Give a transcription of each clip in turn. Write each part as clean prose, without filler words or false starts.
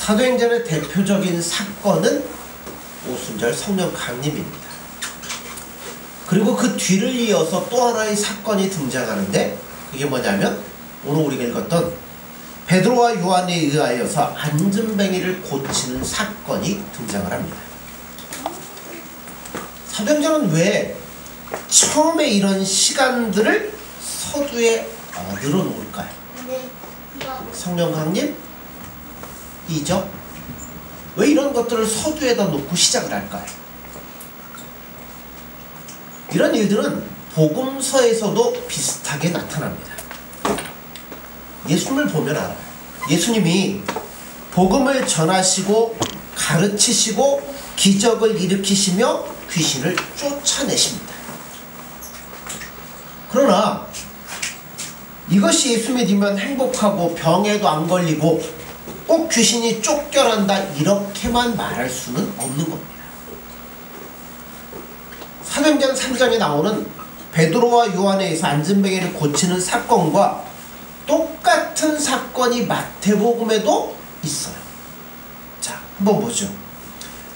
사도행전의 대표적인 사건은 오순절 성령 강림입니다. 그리고 그 뒤를 이어서 또 하나의 사건이 등장하는데 그게 뭐냐면 오늘 우리가 읽었던 베드로와 요한에 의하여서 안진뱅이를 고치는 사건이 등장을 합니다. 사도행전은 왜 처음에 이런 시간들을 서두에 늘어놓을까요? 성령 강림? 이죠? 왜 이런 것들을 서두에다 놓고 시작을 할까요? 이런 일들은 복음서에서도 비슷하게 나타납니다. 예수님을 보면 알아요. 예수님이 복음을 전하시고 가르치시고 기적을 일으키시며 귀신을 쫓아내십니다. 그러나 이것이 예수 믿으면 행복하고 병에도 안 걸리고 꼭 귀신이 쫓겨난다 이렇게만 말할 수는 없는 겁니다. 사도행전 3장에 나오는 베드로와 요한에 의해서 안진뱅이를 고치는 사건과 똑같은 사건이 마태복음에도 있어요. 자, 한번 보죠.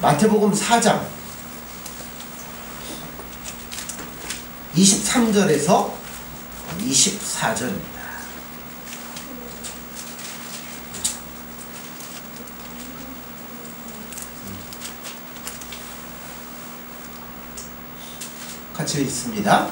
마태복음 4장 23절에서 24절입니다. 같이 읽습니다.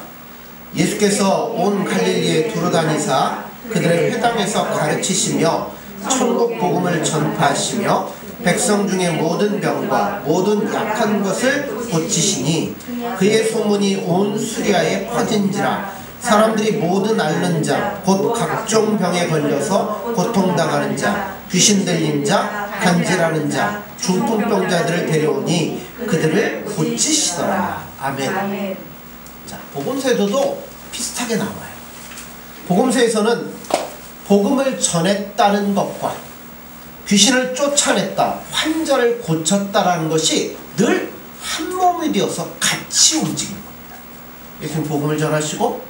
예수께서 온 갈릴리에 두루다니사 그들의 회당에서 가르치시며 천국 복음을 전파하시며 백성 중에 모든 병과 모든 약한 것을 고치시니 그의 소문이 온 수리아에 퍼진지라. 사람들이 모든 앓는 자 곧 각종 병에 걸려서 고통당하는 자 귀신 들린 자 간질하는 자 중풍병자들을 데려오니 그들을 고치시더라. 아멘. 자, 복음서에도 비슷하게 나와요. 복음서에서는 복음을 전했다는 것과 귀신을 쫓아냈다, 환자를 고쳤다라는 것이 늘 한 몸이 되어서 같이 움직이는 겁니다. 예수님 복음을 전하시고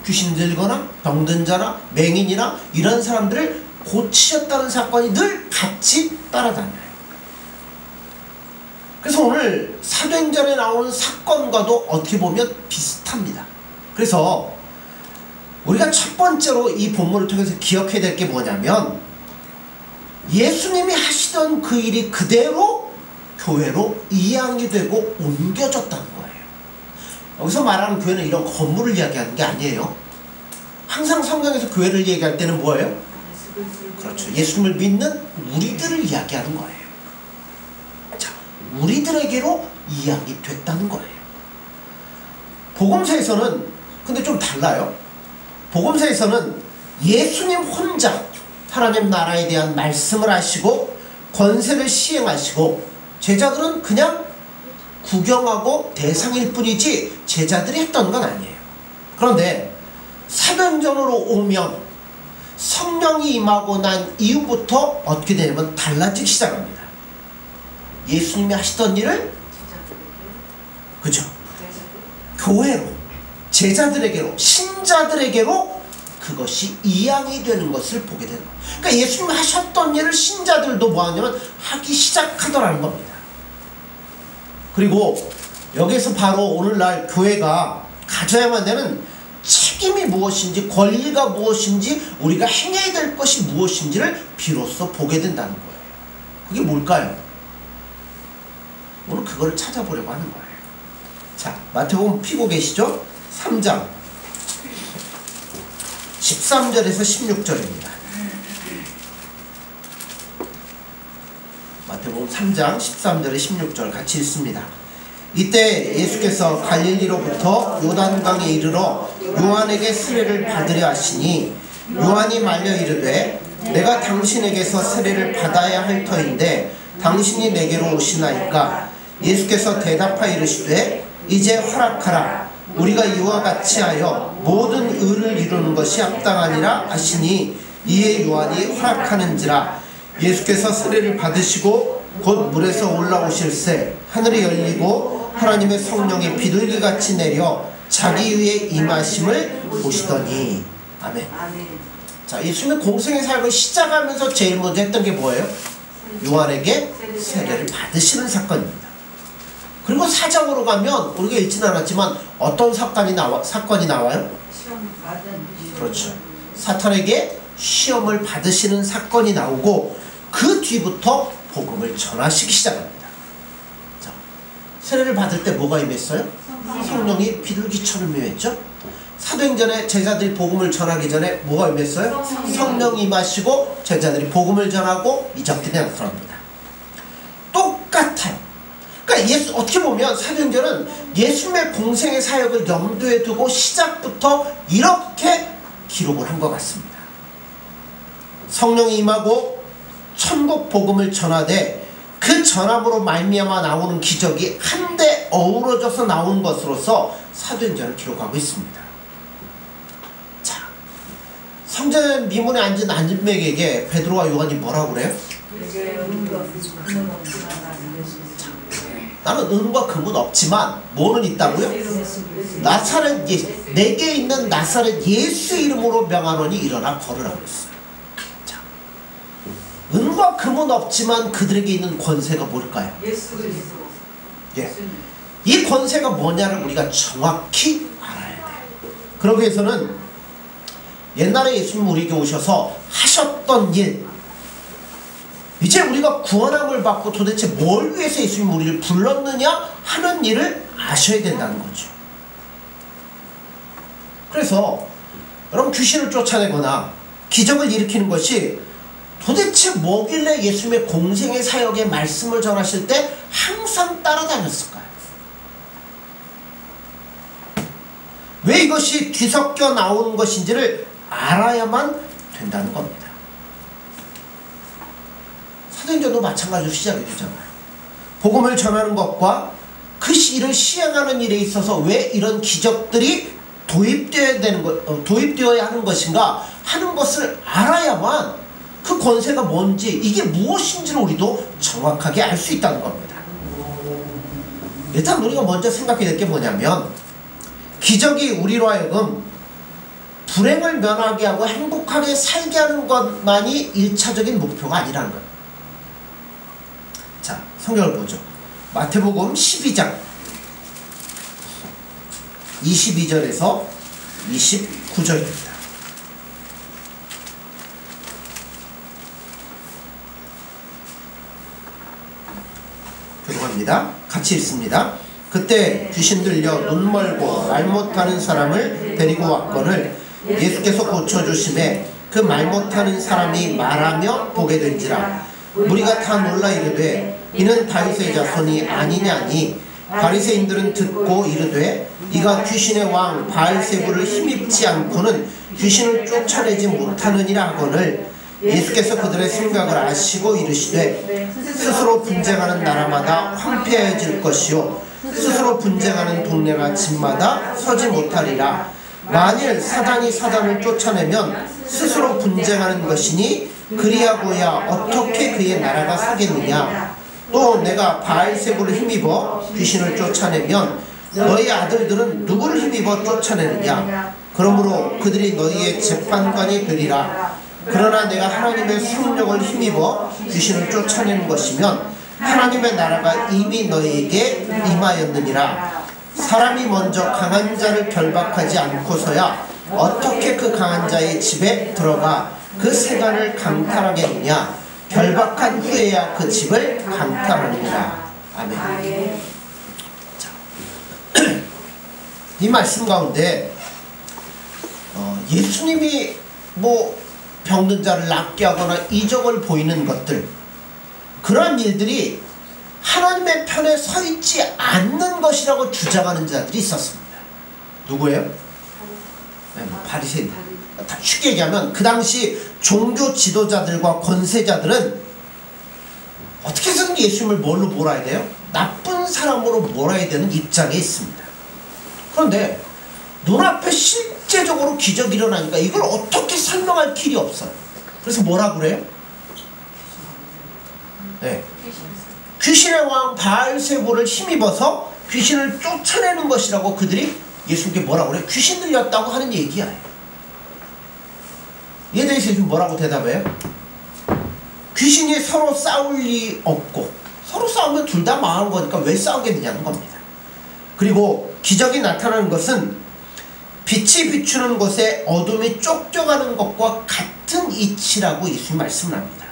귀신 들거나 병든 자나 맹인이나 이런 사람들을 고치셨다는 사건이 늘 같이 따라다녀요. 그래서 오늘 사도행전에 나오는 사건과도 어떻게 보면 비슷합니다. 그래서 우리가 첫 번째로 이 본문을 통해서 기억해야 될 게 뭐냐면 예수님이 하시던 그 일이 그대로 교회로 이양이 되고 옮겨졌다는 거예요. 여기서 말하는 교회는 이런 건물을 이야기하는 게 아니에요. 항상 성경에서 교회를 얘기할 때는 뭐예요? 그렇죠. 예수님을 믿는 우리들을 이야기하는 거예요. 자, 우리들에게로 이양이 됐다는 거예요. 복음서에서는 근데 좀 달라요. 복음서에서는 예수님 혼자 하나님 나라에 대한 말씀을 하시고 권세를 시행하시고 제자들은 그냥 구경하고 대상일 뿐이지 제자들이 했던 건 아니에요. 그런데 사도행전으로 오면 성령이 임하고 난 이후부터 어떻게 되냐면 달라지기 시작합니다. 예수님이 하시던 일을 그죠? 교회로 제자들에게로 신자들에게로 그것이 이양이 되는 것을 보게 되는 거예요. 그러니까 예수님이 하셨던 일을 신자들도 뭐하냐면 하기 시작하더라는 겁니다. 그리고 여기서 바로 오늘날 교회가 가져야만 되는 책임이 무엇인지 권리가 무엇인지 우리가 행해야 될 것이 무엇인지를 비로소 보게 된다는 거예요. 그게 뭘까요? 오늘 그거를 찾아보려고 하는 거예요. 자, 마태복음 피고 계시죠? 3장 13절에서 16절입니다. 마태복음 3장 13절에 16절 같이 읽습니다. 이때 예수께서 갈릴리로부터 요단강에 이르러 요한에게 세례를 받으려 하시니 요한이 말려 이르되 내가 당신에게서 세례를 받아야 할 터인데 당신이 내게로 오시나이까. 예수께서 대답하여 이르시되 이제 허락하라. 우리가 이와 같이 하여 모든 의를 이루는 것이 합당하니라 하시니 이에 요한이 허락하는지라. 예수께서 세례를 받으시고 곧 물에서 올라오실새 하늘이 열리고 하나님의 성령이 비둘기같이 내려 자기 위에 임하심을 보시더니. 아멘. 자, 예수님의 공생의 삶을 시작하면서 제일 먼저 했던 게 뭐예요? 요한에게 세례를 받으시는 사건입니다. 그리고 4장으로 가면 우리가 읽지는 않았지만 어떤 사건이 나와요? 그렇죠. 사탄에게 시험을 받으시는 사건이 나오고 그 뒤부터 복음을 전하시기 시작합니다. 자, 세례를 받을 때 뭐가 임했어요? 성령이 비둘기처럼 임했죠. 사도행전에 제자들이 복음을 전하기 전에 뭐가 임했어요? 성령이 임하시고 제자들이 복음을 전하고 이적들이 나타납니다. 똑같아요. 그러니까 어떻게 보면 사도행전은 예수님의 공생의 사역을 염두에 두고 시작부터 이렇게 기록을 한 것 같습니다. 성령이 임하고 천국 복음을 전하되 그 전함으로 말미암아 나오는 기적이 한데 어우러져서 나온 것으로서 사도행전을 기록하고 있습니다. 자, 성전 미문에 앉은 안진맥에게 베드로와 요한이 뭐라고 그래요? 나는 은과 금은 없지만 뭐는 있다고요? 나사렛 내게 있는 나사렛 예수 이름으로 명하노니 일어나 걸으라고 했어요. 자, 은과 금은 없지만 그들에게 있는 권세가 뭘까요? 예. 이 권세가 뭐냐를 우리가 정확히 알아야 돼요. 그러기 위해서는 옛날에 예수님 우리에게 오셔서 하셨던 일, 이제 우리가 구원함을 받고 도대체 뭘 위해서 예수님이 우리를 불렀느냐 하는 일을 아셔야 된다는 거죠. 그래서 여러분 귀신을 쫓아내거나 기적을 일으키는 것이 도대체 뭐길래 예수님의 공생의 사역의 말씀을 전하실 때 항상 따라다녔을까요? 왜 이것이 뒤섞여 나오는 것인지를 알아야만 된다는 겁니다. 사도행전도 마찬가지로 시작이 되잖아요. 복음을 전하는 것과 그 일을 시행하는 일에 있어서 왜 이런 기적들이 도입되어야 하는 것인가 하는 것을 알아야만 그 권세가 뭔지 이게 무엇인지를 우리도 정확하게 알 수 있다는 겁니다. 일단 우리가 먼저 생각해야 될 게 뭐냐면 기적이 우리로 하여금 불행을 면하게 하고 행복하게 살게 하는 것만이 1차적인 목표가 아니라는 거예요. 자, 성경을 보죠. 마태복음 12장 22절에서 29절입니다. 교독합니다. 같이 읽습니다. 그때 귀신 들려 눈 멀고 말 못하는 사람을 데리고 왔거늘 예수께서 고쳐주심에 그 말 못하는 사람이 말하며 보게 된지라. 무리가 다 놀라 이르되 이는 다윗의 자손이 아니냐니 바리새인들은 듣고 이르되 이가 귀신의 왕 바알세불을 힘입지 않고는 귀신을 쫓아내지 못하느니라 하거늘 예수께서 그들의 생각을 아시고 이르시되 스스로 분쟁하는 나라마다 황폐해질 것이요 스스로 분쟁하는 동네가 집마다 서지 못하리라. 만일 사단이 사단을 쫓아내면 스스로 분쟁하는 것이니 그리하고야 어떻게 그의 나라가 서겠느냐. 또 내가 바알세불을 힘입어 귀신을 쫓아내면 너희 아들들은 누구를 힘입어 쫓아내느냐. 그러므로 그들이 너희의 재판관이 되리라. 그러나 내가 하나님의 성령을 힘입어 귀신을 쫓아내는 것이면 하나님의 나라가 이미 너희에게 임하였느니라. 사람이 먼저 강한 자를 결박하지 않고서야 어떻게 그 강한 자의 집에 들어가 그 세간을 강탈하겠느냐. 결박한 후에야 그 집을 강탈하느니라. 아멘. 자, 이 말씀 가운데 예수님이 병든 자를 낫게 하거나 이적을 보이는 것들, 그러한 일들이 하나님의 편에 서 있지 않는 것이라고 주장하는 자들이 있었습니다. 누구예요? 바리새인. 쉽게 얘기하면 그 당시 종교 지도자들과 권세자들은 어떻게 해서든 예수님을 뭘로 몰아야 돼요? 나쁜 사람으로 몰아야 되는 입장에 있습니다. 그런데 눈앞에 실제적으로 기적이 일어나니까 이걸 어떻게 설명할 길이 없어요. 그래서 뭐라 그래요? 네. 귀신의 왕 바알세불을 힘입어서 귀신을 쫓아내는 것이라고 그들이 예수님께 뭐라고 그래요? 귀신 들렸다고 하는 얘기야. 얘에 대해서 지금 뭐라고 대답해요? 귀신이 서로 싸울 리 없고, 서로 싸우면 둘 다 망한 거니까 왜 싸우겠느냐는 겁니다. 그리고 기적이 나타나는 것은 빛이 비추는 곳에 어둠이 쫓겨가는 것과 같은 이치라고 예수님 말씀을 합니다.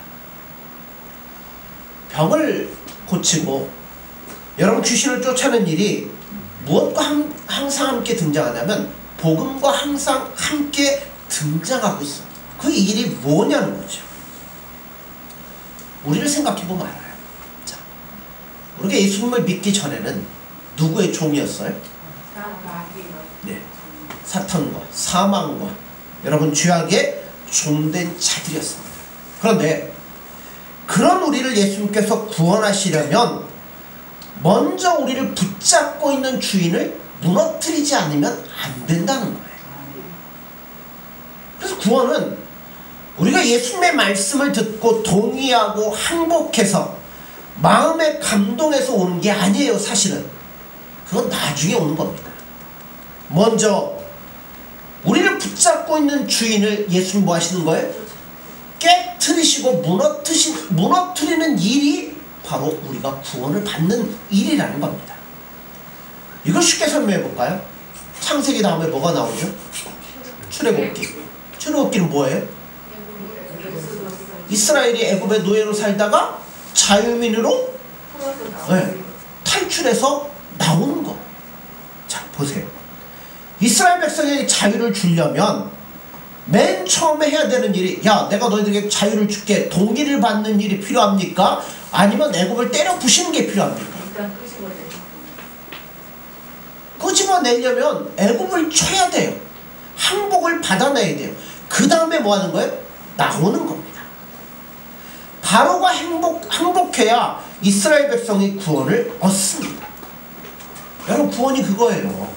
병을 고치고 여러분 귀신을 쫓아내는 일이 무엇과 항상 함께 등장하냐면 복음과 항상 함께 등장하고 있어요. 그 일이 뭐냐는 거죠. 우리를 생각해보면 알아요. 자, 우리가 예수님을 믿기 전에는 누구의 종이었어요? 네, 사탄과 사망과 여러분 죄악의 종된 자들이었습니다. 그런데 그런 우리를 예수님께서 구원하시려면 먼저 우리를 붙잡고 있는 주인을 무너뜨리지 않으면 안 된다는 거예요. 그래서 구원은 우리가 예수님의 말씀을 듣고 동의하고 항복해서 마음의 감동에서 오는 게 아니에요. 사실은 그건 나중에 오는 겁니다. 먼저 우리를 붙잡고 있는 주인을 예수님 뭐 하시는 거예요? 깨트리시고 무너뜨리는 일이 바로 우리가 구원을 받는 일이라는 겁니다. 이걸 쉽게 설명해 볼까요? 창세기 다음에 뭐가 나오죠? 출애굽기. 출애굽기는 뭐예요? 이스라엘이 애굽의 노예로 살다가 자유민으로 탈출해서 나오는 거. 자, 보세요. 이스라엘 백성에게 자유를 주려면 맨 처음에 해야 되는 일이, 야, 내가 너희들에게 자유를 줄게, 동의를 받는 일이 필요합니까? 아니면 애굽을 때려 부시는 게 필요합니까? 끄집어내려면 애굽을 쳐야 돼요. 항복을 받아내야 돼요. 그 다음에 뭐 하는 거예요? 나오는 겁니다. 바로가 항복해야 이스라엘 백성이 구원을 얻습니다. 여러분, 구원이 그거예요.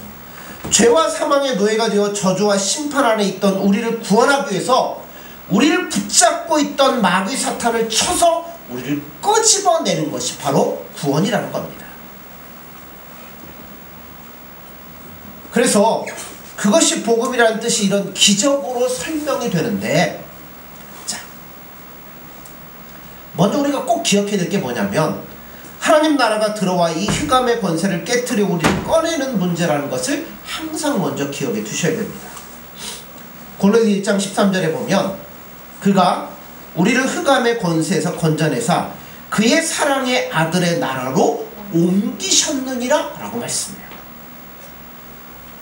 죄와 사망의 노예가 되어 저주와 심판 안에 있던 우리를 구원하기 위해서 우리를 붙잡고 있던 마귀 사탄을 쳐서 우리를 끄집어내는 것이 바로 구원이라는 겁니다. 그래서 그것이 복음이라는 뜻이 이런 기적으로 설명이 되는데, 자, 먼저 우리가 꼭 기억해야 될 게 뭐냐면 하나님 나라가 들어와 이 흑암의 권세를 깨트려 우리를 꺼내는 문제라는 것을 항상 먼저 기억해 두셔야 됩니다. 골로새 1장 13절에 보면 그가 우리를 흑암의 권세에서 건져내사 그의 사랑의 아들의 나라로 옮기셨느니라 라고 말씀해요.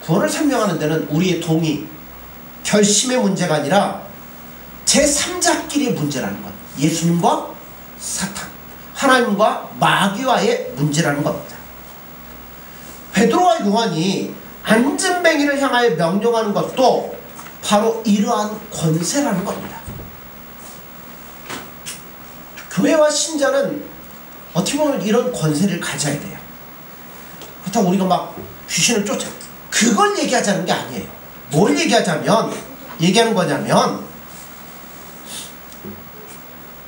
구원을 설명하는 데는 우리의 동의, 결심의 문제가 아니라 제3자끼리의 문제라는 것. 예수님과 사탄, 하나님과 마귀와의 문제라는 겁니다. 베드로와 요한이 안진뱅이를 향하여 명령하는 것도 바로 이러한 권세라는 겁니다. 교회와 신자는 어떻게 보면 이런 권세를 가져야 돼요. 그렇다고 우리가 막 귀신을 쫓아, 그걸 얘기하자는 게 아니에요. 뭘 얘기하는 거냐면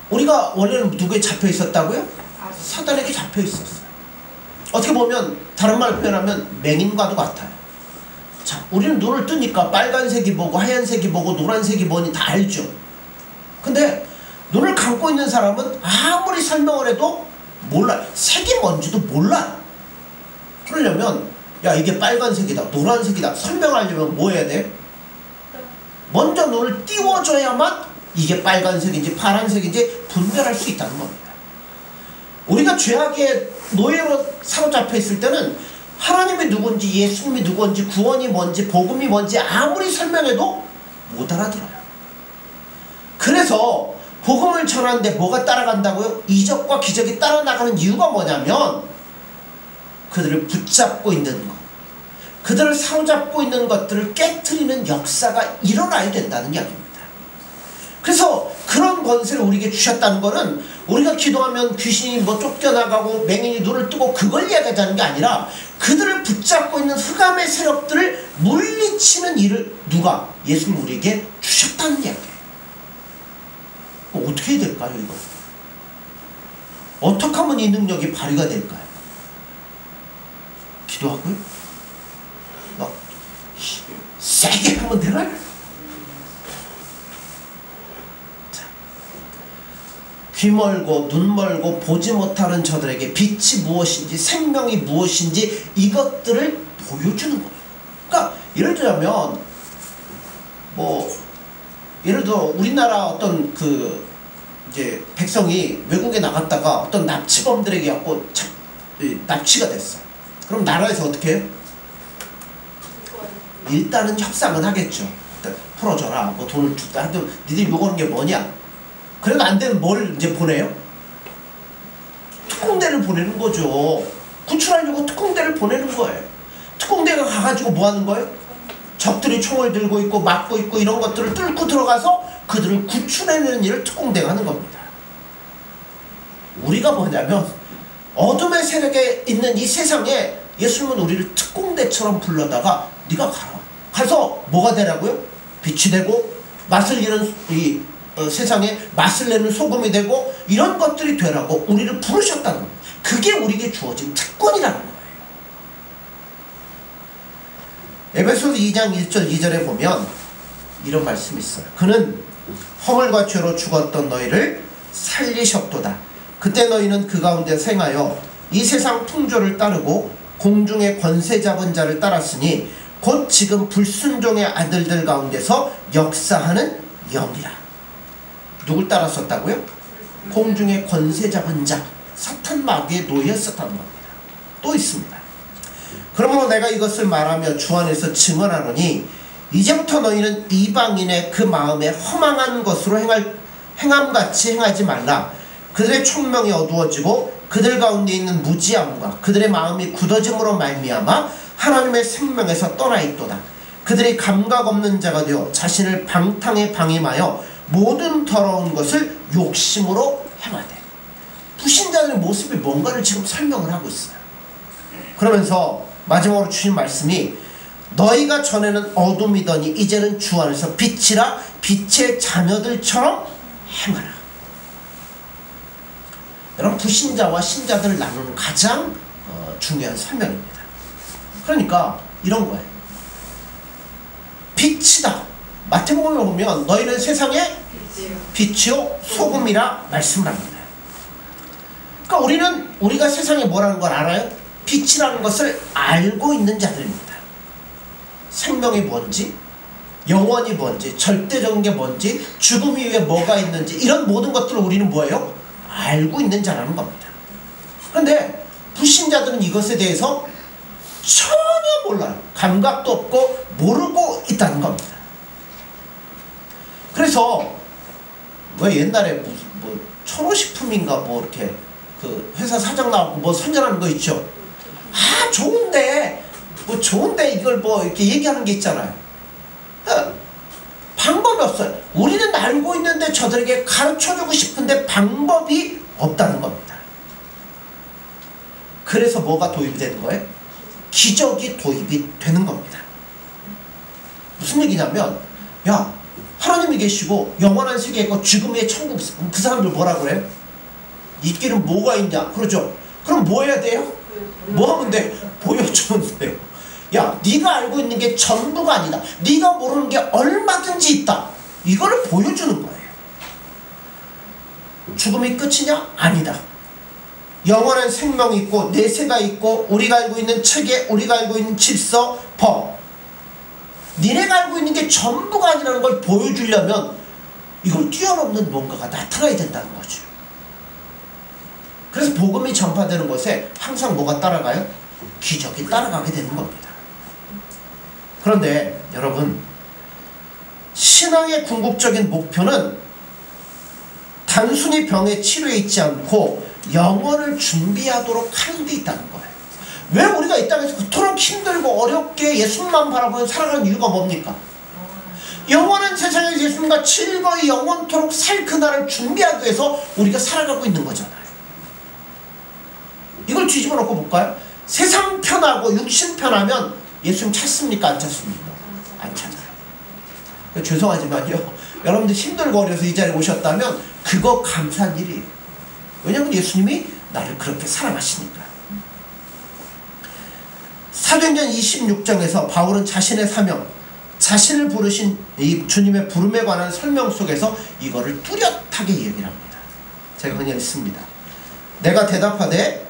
우리가 원래는 누구에 잡혀 있었다고요? 사단에게 잡혀 있었어요. 어떻게 보면 다른 말로 표현하면 맹인과도 같아요. 자, 우리는 눈을 뜨니까 빨간색이 뭐고 하얀색이 뭐고 노란색이 뭐니 다 알죠. 근데 눈을 감고 있는 사람은 아무리 설명을 해도 몰라요. 색이 뭔지도 몰라요. 그러려면 야, 이게 빨간색이다, 노란색이다 설명하려면 뭐 해야 돼? 먼저 눈을 띄워줘야만 이게 빨간색인지 파란색인지 분별할 수 있다는 겁니다. 우리가 죄악의 노예로 사로잡혀 있을 때는 하나님이 누군지, 예수님이 누군지, 구원이 뭔지, 복음이 뭔지 아무리 설명해도 못 알아들어요. 그래서 복음을 전하는데 뭐가 따라간다고요? 이적과 기적이 따라나가는 이유가 뭐냐면 그들을 붙잡고 있는 것, 그들을 사로잡고 있는 것들을 깨트리는 역사가 일어나야 된다는 이야기입니다. 그래서 그런 권세를 우리에게 주셨다는 것은 우리가 기도하면 귀신이 뭐 쫓겨나가고 맹인이 눈을 뜨고 그걸 이야기하자는 게 아니라 그들을 붙잡고 있는 흑암의 세력들을 물리치는 일을 누가? 예수님 우리에게 주셨다는 이야기예요. 어떻게 해야 될까요, 이거? 어떻게 하면 이 능력이 발휘가 될까요? 기도하고요? 막 세게 하면 되나요? 귀 멀고 눈 멀고 보지 못하는 저들에게 빛이 무엇인지 생명이 무엇인지 이것들을 보여주는 거예요. 그러니까 예를 들자면 뭐 예를 들어 우리나라 어떤 그 이제 백성이 외국에 나갔다가 어떤 납치범들에게 갖고 납치가 됐어. 그럼 나라에서 어떻게 해요? 일단은 협상은 하겠죠. 풀어줘라, 뭐 돈을 주다. 하여튼 니들 요구하는 게 뭐냐? 그래도 안 되면 뭘 이제 보내요? 특공대를 보내는 거죠. 구출하려고 특공대를 보내는 거예요. 특공대가 가가지고 뭐 하는 거예요? 적들이 총을 들고 있고 막고 있고 이런 것들을 뚫고 들어가서 그들을 구출해내는 일을 특공대가 하는 겁니다. 우리가 뭐냐면 어둠의 세력에 있는 이 세상에 예수님은 우리를 특공대처럼 불러다가 네가 가라. 가서 뭐가 되라고요? 빛이 되고 맛을 잃은 이 세상에 맛을 내는 소금이 되고 이런 것들이 되라고 우리를 부르셨다는 거예요. 그게 우리에게 주어진 특권이라는 거예요. 에베소서 2장 1절 2절에 보면 이런 말씀이 있어요. 그는 허물과 죄로 죽었던 너희를 살리셨도다. 그때 너희는 그 가운데 생하여 이 세상 풍조를 따르고 공중의 권세 잡은 자를 따랐으니 곧 지금 불순종의 아들들 가운데서 역사하는 영이라. 누굴 따랐었다고요? 공중의 권세 잡은 자, 사탄 마귀의 노예였었다는 겁니다. 또 있습니다. 그러므로 내가 이것을 말하며 주 안에서 증언하노니 이제부터 너희는 이방인의 그 마음에 허망한 것으로 행함같이 행하지 말라. 그들의 총명이 어두워지고 그들 가운데 있는 무지함과 그들의 마음이 굳어짐으로 말미암아 하나님의 생명에서 떠나 있도다. 그들이 감각 없는 자가 되어 자신을 방탕에 방임하여 모든 더러운 것을 욕심으로 행하되. 불신자들의 모습이 뭔가를 지금 설명을 하고 있어요. 그러면서 마지막으로 주신 말씀이 너희가 전에는 어둠이더니 이제는 주 안에서 빛이라. 빛의 자녀들처럼 행하라. 여러분, 불신자와 신자들을 나누는 가장 중요한 설명입니다. 그러니까 이런 거예요. 빛이다. 마태복음에 보면 너희는 세상의 빛이요 소금이라 말씀을 합니다. 그러니까 우리가 세상에 뭐라는 걸 알아요? 빛이라는 것을 알고 있는 자들입니다. 생명이 뭔지, 영원이 뭔지, 절대적인 게 뭔지, 죽음 이후에 뭐가 있는지 이런 모든 것들을 우리는 뭐예요? 알고 있는 자라는 겁니다. 그런데 불신자들은 이것에 대해서 전혀 몰라요. 감각도 없고 모르고 있다는 겁니다. 그래서 왜 옛날에 뭐 천호식품인가 뭐 이렇게 그 회사 사장 나오고 뭐 선전하는 거 있죠. 아 좋은데 뭐 좋은데 이걸 뭐 이렇게 얘기하는 게 있잖아요. 방법이 없어요. 우리는 알고 있는데 저들에게 가르쳐주고 싶은데 방법이 없다는 겁니다. 그래서 뭐가 도입이 되는 거예요? 기적이 도입이 되는 겁니다. 무슨 얘기냐면 야 하나님이 계시고 영원한 세계에 있고 죽음 후에 천국이 있어. 그 사람들 뭐라 그래요? 이 길은 뭐가 있냐? 그러죠. 그럼 뭐 해야 돼요? 뭐 하면 돼? 보여주면 돼요. 야 네가 알고 있는 게 전부가 아니다. 네가 모르는 게 얼마든지 있다. 이거를 보여주는 거예요. 죽음이 끝이냐? 아니다. 영원한 생명이 있고 내세가 있고 우리가 알고 있는 체계, 우리가 알고 있는 질서, 법, 니네가 알고 있는 게 전부가 아니라는 걸 보여주려면 이걸 뛰어넘는 뭔가가 나타나야 된다는 거죠. 그래서 복음이 전파되는 곳에 항상 뭐가 따라가요? 기적이 따라가게 되는 겁니다. 그런데 여러분, 신앙의 궁극적인 목표는 단순히 병의 치료에 있지 않고 영혼을 준비하도록 하는 데 있다는 거예요. 왜 우리가 이 땅에서 그토록 힘들고 어렵게 예수님만 바라보며 살아가는 이유가 뭡니까? 영원한 세상에서 예수님과 즐거이 영원토록 살 그날을 준비하기 위해서 우리가 살아가고 있는 거잖아요. 이걸 뒤집어 놓고 볼까요? 세상 편하고 육신 편하면 예수님 찾습니까? 안 찾습니까? 안 찾아요. 죄송하지만요, 여러분들 힘들고 어려서 이 자리에 오셨다면 그거 감사한 일이에요. 왜냐하면 예수님이 나를 그렇게 사랑하시니까. 사도행전 26장에서 바울은 자신의 사명, 자신을 부르신 이 주님의 부름에 관한 설명 속에서 이거를 뚜렷하게 얘기를 합니다. 제가 그냥 읽습니다. 내가 대답하되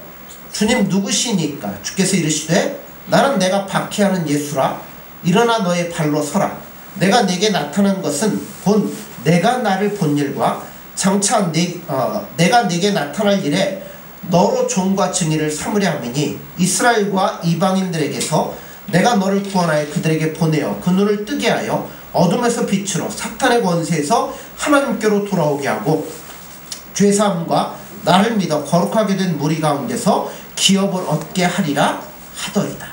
주님 누구시니까? 주께서 이르시되 나는 내가 박해하는 예수라. 일어나 너의 발로 서라. 내가 네게 나타난 것은 곧 내가 나를 본 일과 장차 내가 네게 나타날 일에 너로 종과 증인을 삼으려 함이니 이스라엘과 이방인들에게서 내가 너를 구원하여 그들에게 보내어 그 눈을 뜨게 하여 어둠에서 빛으로 사탄의 권세에서 하나님께로 돌아오게 하고 죄사함과 나를 믿어 거룩하게 된 무리 가운데서 기업을 얻게 하리라 하더이다.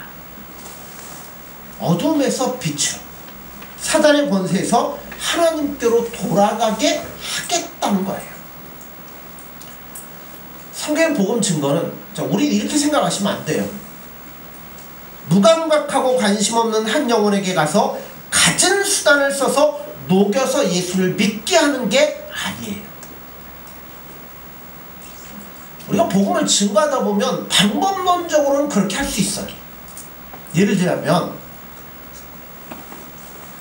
어둠에서 빛으로 사단의 권세에서 하나님께로 돌아가게 하겠다는 거예요. 성경의 복음 증거는, 우리 이렇게 생각하시면 안 돼요. 무감각하고 관심 없는 한 영혼에게 가서 갖은 수단을 써서 녹여서 예수를 믿게 하는 게 아니에요. 우리가 복음을 증거하다 보면 방법론적으로는 그렇게 할 수 있어요. 예를 들자면,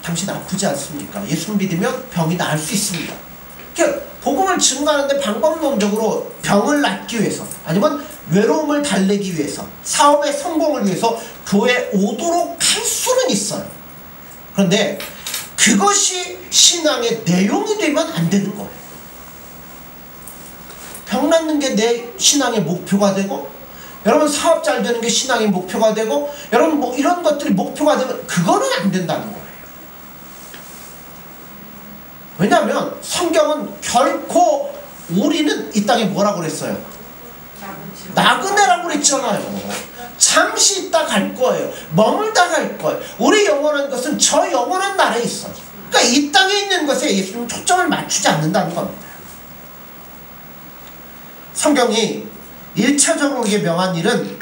당신 아프지 않습니까? 예수 믿으면 병이 나을 수 있습니다. 복음을 증거하는데 방법론적으로 병을 낫기 위해서, 아니면 외로움을 달래기 위해서, 사업의 성공을 위해서 교회에 오도록 할 수는 있어요. 그런데 그것이 신앙의 내용이 되면 안 되는 거예요. 병 낫는 게 내 신앙의 목표가 되고, 여러분 사업 잘 되는 게 신앙의 목표가 되고, 여러분 뭐 이런 것들이 목표가 되면 그거는 안 된다는 거예요. 왜냐하면 성경은 결코 우리는 이 땅에 뭐라고 그랬어요? 나그네라고 그랬잖아요. 잠시 있다 갈 거예요. 머물다 갈 거예요. 우리 영원한 것은 저 영원한 나라에 있어요. 그러니까 이 땅에 있는 것에 예수님은 초점을 맞추지 않는다는 겁니다. 성경이 1차적으로 우리에게 명한 일은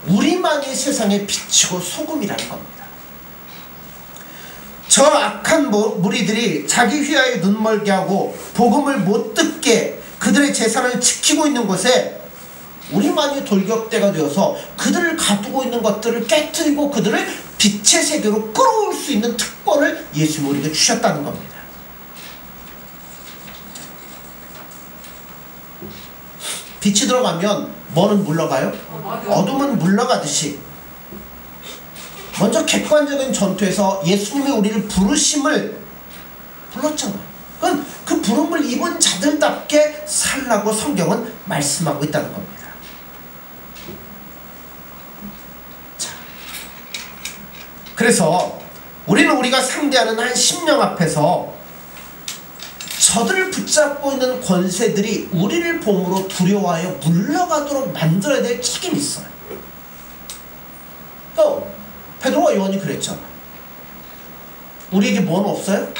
우리만이 세상의 빛이고 소금이라는 겁니다. 저 악한 무리들이 자기 휘하에 눈멀게 하고 복음을 못 듣게 그들의 재산을 지키고 있는 곳에 우리만이 돌격대가 되어서 그들을 가두고 있는 것들을 깨뜨리고 그들을 빛의 세계로 끌어올 수 있는 특권을 예수님이 우리에게 주셨다는 겁니다. 빛이 들어가면 뭐는 물러가요? 어둠은 물러가듯이 먼저 객관적인 전투에서 예수님이 우리를 부르심을 불렀잖아요. 그건 그 부름을 입은 자들답게 살라고 성경은 말씀하고 있다는 겁니다. 자, 그래서 우리는 우리가 상대하는 한 심령 앞에서 저들을 붙잡고 있는 권세들이 우리를 보므로 두려워하여 물러가도록 만들어야 될 책임이 있어요. 또 베드로와 요한이 그랬잖아. 우리에게 뭐는 없어요?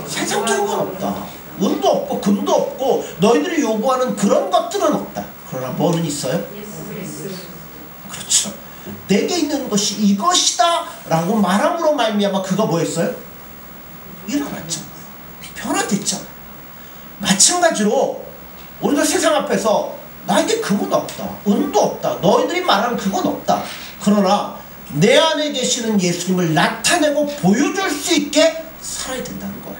세상적인 건 없다. 은도 없고 금도 없고 너희들이 요구하는 그런 것들은 없다. 그러나 뭐는 있어요? 그렇죠. 내게 있는 것이 이것이다 라고 말함으로 말미암아 그가 뭐였어요? 일어났잖아. 변화됐잖아. 마찬가지로 우리가 세상 앞에서 나에게 금은 없다. 은도 없다. 너희들이 말하는 그건 없다. 그러나 내 안에 계시는 예수님을 나타내고 보여줄 수 있게 살아야 된다는 거예요.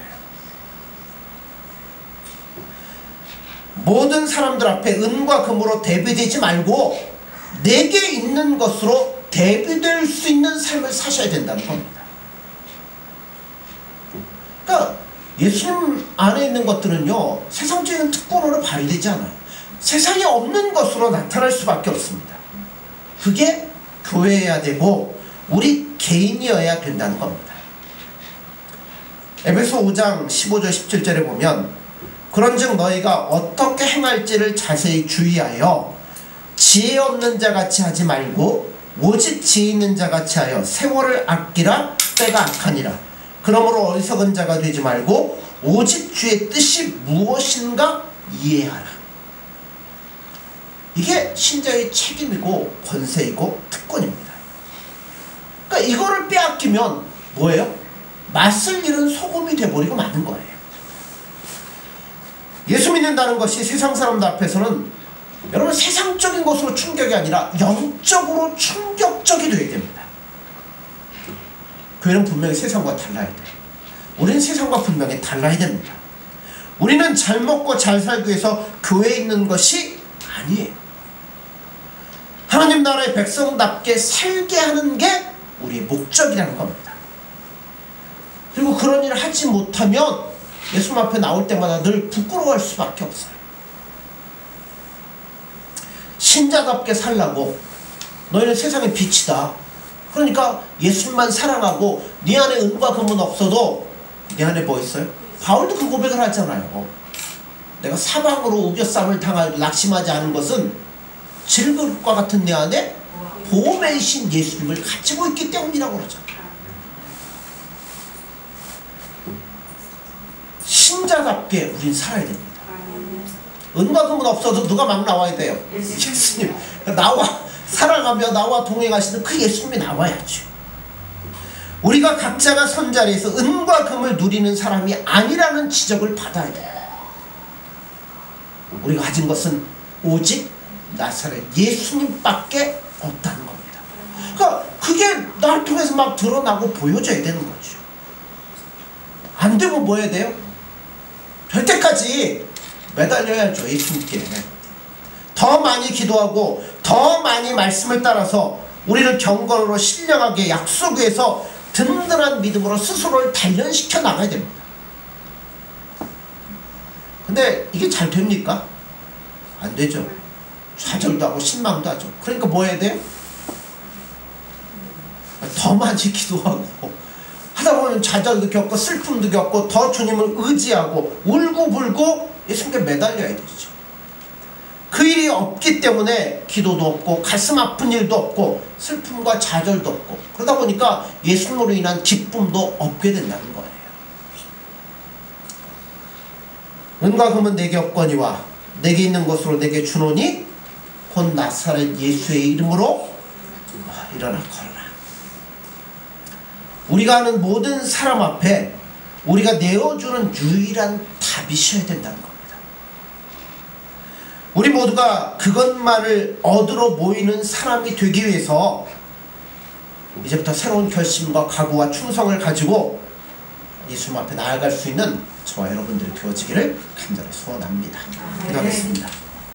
모든 사람들 앞에 은과 금으로 대비되지 말고 내게 있는 것으로 대비될 수 있는 삶을 사셔야 된다는 겁니다. 그러니까 예수님 안에 있는 것들은요, 세상적인 특권으로 봐야 되지 않아요. 세상에 없는 것으로 나타날 수밖에 없습니다. 그게 교회여야 되고 우리 개인이어야 된다는 겁니다. 에베소 5장 15절 17절에 보면 그런즉 너희가 어떻게 행할지를 자세히 주의하여 지혜 없는 자같이 하지 말고 오직 지혜 있는 자같이 하여 세월을 아끼라. 때가 악하니라. 그러므로 어리석은 자가 되지 말고 오직 주의 뜻이 무엇인가 이해하라. 이게 신자의 책임이고 권세이고 특권입니다. 그러니까 이거를 빼앗기면 뭐예요? 맛을 잃은 소금이 돼버리고 마는 거예요. 예수 믿는다는 것이 세상 사람들 앞에서는 여러분 세상적인 것으로 충격이 아니라 영적으로 충격적이 되어야 됩니다. 교회는 분명히 세상과 달라야 돼요. 우리는 세상과 분명히 달라야 됩니다. 우리는 잘 먹고 잘 살기 위해서 교회에 있는 것이 아니에요. 하나님 나라의 백성답게 살게 하는 게 우리의 목적이라는 겁니다. 그리고 그런 일을 하지 못하면 예수님 앞에 나올 때마다 늘 부끄러워할 수밖에 없어요. 신자답게 살라고 너희는 세상의 빛이다. 그러니까 예수님만 사랑하고 네 안에 은과 금은 없어도 네 안에 뭐 있어요? 바울도 그 고백을 하잖아요. 내가 사방으로 우겨쌈을 당하여도 낙심하지 않은 것은 질그릇과 같은 내 안에 보배이신 예수님을 가지고 있기 때문이라고 그러죠. 신자답게 우린 살아야 됩니다. 은과 금은 없어도 누가 막 나와야 돼요? 예수님. 나와 사랑하며 나와 동행하시는 그 예수님이 나와야죠. 우리가 각자가 선 자리에서 은과 금을 누리는 사람이 아니라는 지적을 받아야 돼요. 우리가 가진 것은 오직 나사렛 예수님밖에 없다는 겁니다. 그러니까 그게 날 통해서 막 드러나고 보여져야 되는 거죠. 안 되면 뭐 해야 돼요? 될 때까지 매달려야죠. 예수님께 더 많이 기도하고 더 많이 말씀을 따라서 우리를 경건으로 신령하게 약속 위에서 든든한 믿음으로 스스로를 단련시켜 나가야 됩니다. 근데 이게 잘 됩니까? 안 되죠. 좌절도 하고 실망도 하죠. 그러니까 뭐 해야 돼요? 더 많이 기도하고 하다 보면 좌절도 겪고 슬픔도 겪고 더 주님을 의지하고 울고불고 예수님께 매달려야 되죠. 그 일이 없기 때문에 기도도 없고 가슴 아픈 일도 없고 슬픔과 좌절도 없고 그러다 보니까 예수님으로 인한 기쁨도 없게 된다는 거예요. 은과 금은 내게 없거니와 내게 있는 것으로 내게 주노니 곧 나사렛 예수의 이름으로 일어나 걸어라. 우리가 아는 모든 사람 앞에 우리가 내어주는 유일한 답이셔야 된다는 겁니다. 우리 모두가 그것만을 얻으러 모이는 사람이 되기 위해서 이제부터 새로운 결심과 각오와 충성을 가지고 예수님 앞에 나아갈 수 있는 저와 여러분들이 되어지기를 간절히 소원합니다. 기도하겠습니다.